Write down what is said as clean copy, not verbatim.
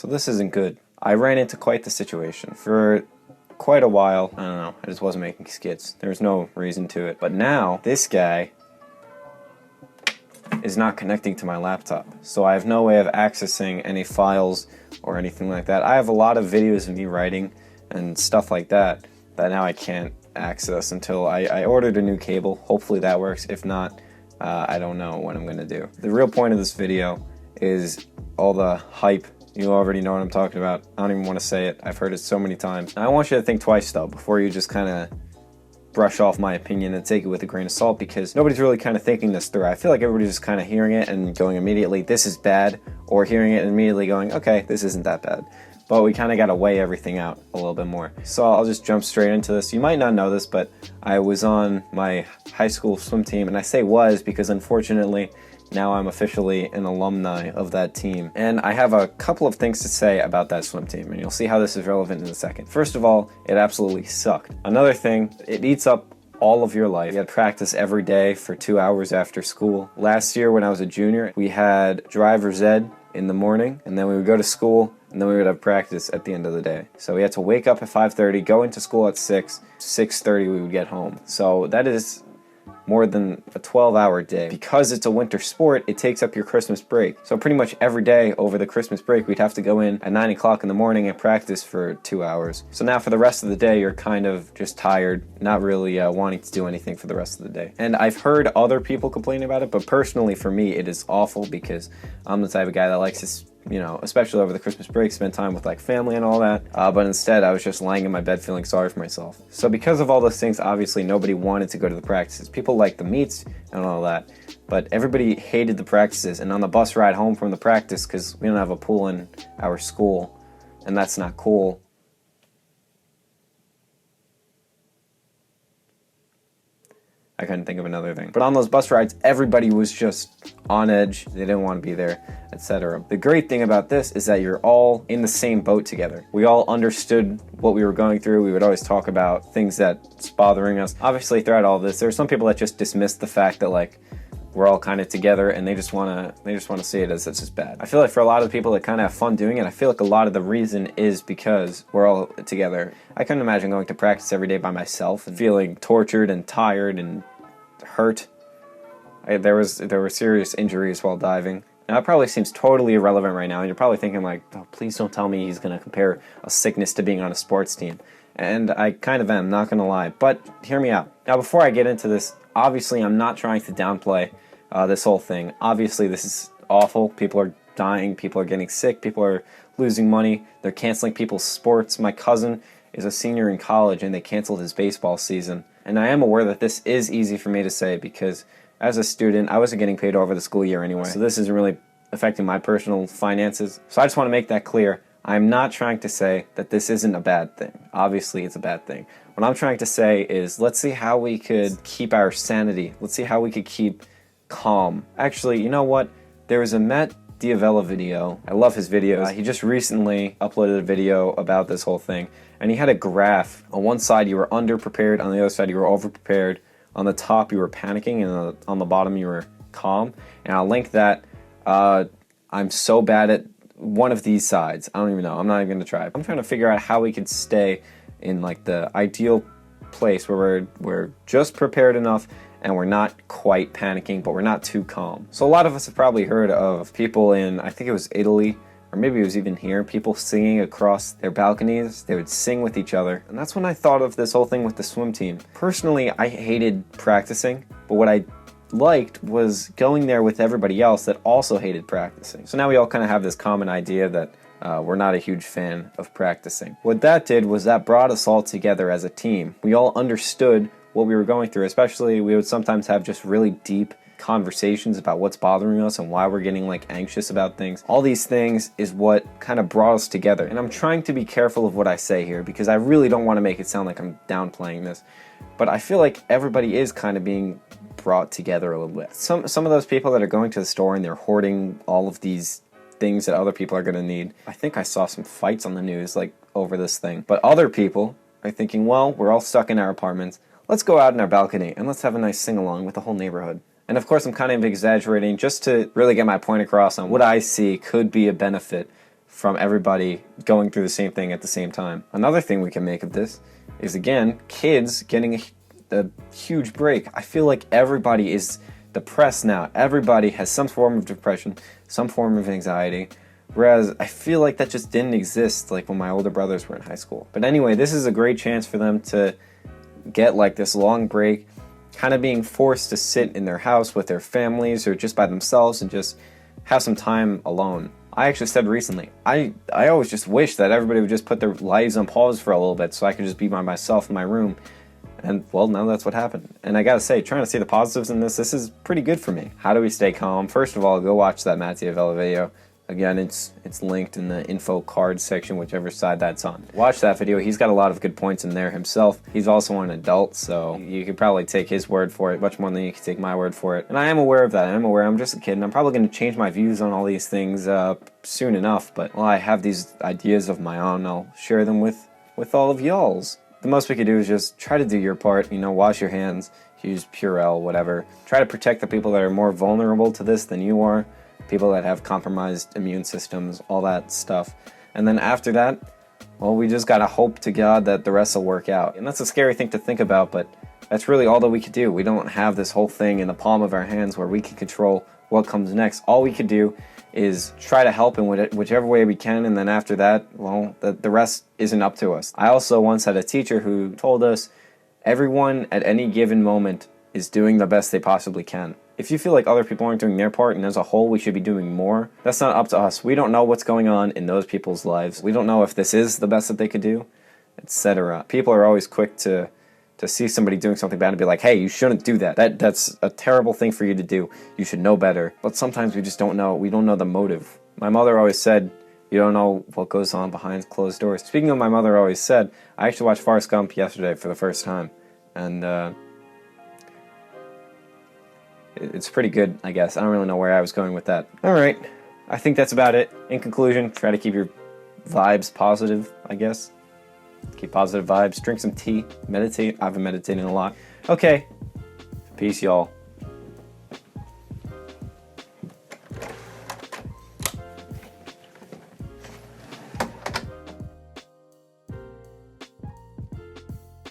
So this isn't good. I ran into quite the situation. For quite a while, I don't know, I just wasn't making skits. There was no reason to it. But now, this guy is not connecting to my laptop. So I have no way of accessing any files or anything like that. I have a lot of videos of me writing and stuff like that now I can't access until I ordered a new cable. Hopefully that works. If not, I don't know what I'm gonna do. The real point of this video is all the hype. You already know what I'm talking about. I don't even want to say it. I've heard it so many times. I want you to think twice though before you just kind of brush off my opinion and take it with a grain of salt, because nobody's really kind of thinking this through. I feel like everybody's just kind of hearing it and going immediately, this is bad, or hearing it and immediately going, okay, this isn't that bad. But we kind of got to weigh everything out a little bit more. So I'll just jump straight into this. You might not know this, but I was on my high school swim team, and I say was because unfortunately now I'm officially an alumni of that team. And I have a couple of things to say about that swim team, and you'll see how this is relevant in a second. First of all, it absolutely sucked. Another thing, it eats up all of your life. We had practice every day for 2 hours after school. Last year when I was a junior, we had driver's ed in the morning, and then we would go to school, and then we would have practice at the end of the day. So we had to wake up at 5:30, go into school at 6:30 we would get home. So that is more than a 12-hour day. Because it's a winter sport, it takes up your Christmas break. So pretty much every day over the Christmas break, we'd have to go in at 9 o'clock in the morning and practice for 2 hours. So now for the rest of the day, you're kind of just tired, not really wanting to do anything for the rest of the day. And I've heard other people complain about it, but personally for me, it is awful because I'm the type of guy that likes to, you know, especially over the Christmas break, spend time with like family and all that. But instead, I was just lying in my bed feeling sorry for myself. So because of all those things, obviously nobody wanted to go to the practices. People liked the meets and all that, but everybody hated the practices. And on the bus ride home from the practice, because we don't have a pool in our school, and that's not cool. I couldn't think of another thing. But on those bus rides, everybody was just on edge. They didn't want to be there, etc. The great thing about this is that you're all in the same boat together. We all understood what we were going through. We would always talk about things that's bothering us. Obviously, throughout all this, there are some people that just dismiss the fact that like we're all kind of together, and they just want to see it as it's just bad. I feel like for a lot of the people that kind of have fun doing it, I feel like a lot of the reason is because we're all together. I couldn't imagine going to practice every day by myself and feeling tortured and tired and hurt. There were serious injuries while diving. Now it probably seems totally irrelevant right now, and you're probably thinking like, oh, please don't tell me he's going to compare a sickness to being on a sports team. And I kind of am, not going to lie. But hear me out. Now before I get into this, obviously I'm not trying to downplay this whole thing. Obviously this is awful. People are dying. People are getting sick. People are losing money. They're canceling people's sports. My cousin is a senior in college, and they canceled his baseball season. And I am aware that this is easy for me to say because as a student, I wasn't getting paid over the school year anyway. So this isn't really affecting my personal finances. So I just want to make that clear. I'm not trying to say that this isn't a bad thing. Obviously, it's a bad thing. What I'm trying to say is let's see how we could keep our sanity. Let's see how we could keep calm. Actually, you know what? There was a Matt Diavella video. I love his videos. He just recently uploaded a video about this whole thing, and he had a graph. On one side you were underprepared, on the other side you were overprepared. On the top you were panicking, and on the bottom you were calm. And I'll link that. I'm so bad at one of these sides. I don't even know. I'm not even going to try. I'm trying to figure out how we could stay in like the ideal place where we're just prepared enough and we're not quite panicking, but we're not too calm. So a lot of us have probably heard of people in, I think it was Italy, or maybe it was even here, people singing across their balconies. They would sing with each other. And that's when I thought of this whole thing with the swim team. Personally, I hated practicing, but what I liked was going there with everybody else that also hated practicing. So now we all kind of have this common idea that we're not a huge fan of practicing. What that did was that brought us all together as a team. We all understood what we were going through, especially we would sometimes have just really deep conversations about what's bothering us and why we're getting like anxious about things. All these things is what kind of brought us together. And I'm trying to be careful of what I say here because I really don't want to make it sound like I'm downplaying this. But I feel like everybody is kind of being brought together a little bit. Some of those people that are going to the store and they're hoarding all of these things that other people are going to need. I think I saw some fights on the news like over this thing. But other people are thinking, well, we're all stuck in our apartments. Let's go out in our balcony and let's have a nice sing-along with the whole neighborhood. And of course I'm kind of exaggerating just to really get my point across on what I see could be a benefit from everybody going through the same thing at the same time. Another thing we can make of this is, again, kids getting a huge break. I feel like everybody is depressed now. Everybody has some form of depression, some form of anxiety, whereas I feel like that just didn't exist like when my older brothers were in high school. But anyway, this is a great chance for them to get like this long break, kind of being forced to sit in their house with their families or just by themselves and just have some time alone. I actually said recently, I always just wish that everybody would just put their lives on pause for a little bit so I could just be by myself in my room. And, well, now that's what happened. And I gotta say, trying to see the positives in this is pretty good for me. How do we stay calm? First of all, go watch that Mattia Vella video. Again, it's linked in the info card section, whichever side that's on. Watch that video. He's got a lot of good points in there himself. He's also an adult, so you could probably take his word for it much more than you could take my word for it. And I am aware of that. I am aware I'm just a kid, and I'm probably going to change my views on all these things soon enough. But, well, I have these ideas of my own. I'll share them with all of y'all's. The most we could do is just try to do your part, wash your hands, use Purell, whatever. Try to protect the people that are more vulnerable to this than you are, people that have compromised immune systems, all that stuff. And then after that, well, we just gotta hope to God that the rest will work out. And that's a scary thing to think about, but that's really all that we could do. We don't have this whole thing in the palm of our hands where we can control what comes next. All we could do is try to help in whichever way we can, and then after that, well, the rest isn't up to us. I also once had a teacher who told us everyone at any given moment is doing the best they possibly can. If you feel like other people aren't doing their part and as a whole we should be doing more, that's not up to us. We don't know what's going on in those people's lives. We don't know if this is the best that they could do, etc. People are always quick to see somebody doing something bad and be like, hey, you shouldn't do that. That's a terrible thing for you to do. You should know better. But sometimes we just don't know. We don't know the motive. My mother always said, you don't know what goes on behind closed doors. Speaking of my mother always said, I actually watched Forrest Gump yesterday for the first time. And it's pretty good, I guess. I don't really know where I was going with that. All right. I think that's about it. In conclusion, try to keep your vibes positive, I guess. Keep positive vibes. Drink some tea. Meditate. I've been meditating a lot. Okay. Peace, y'all.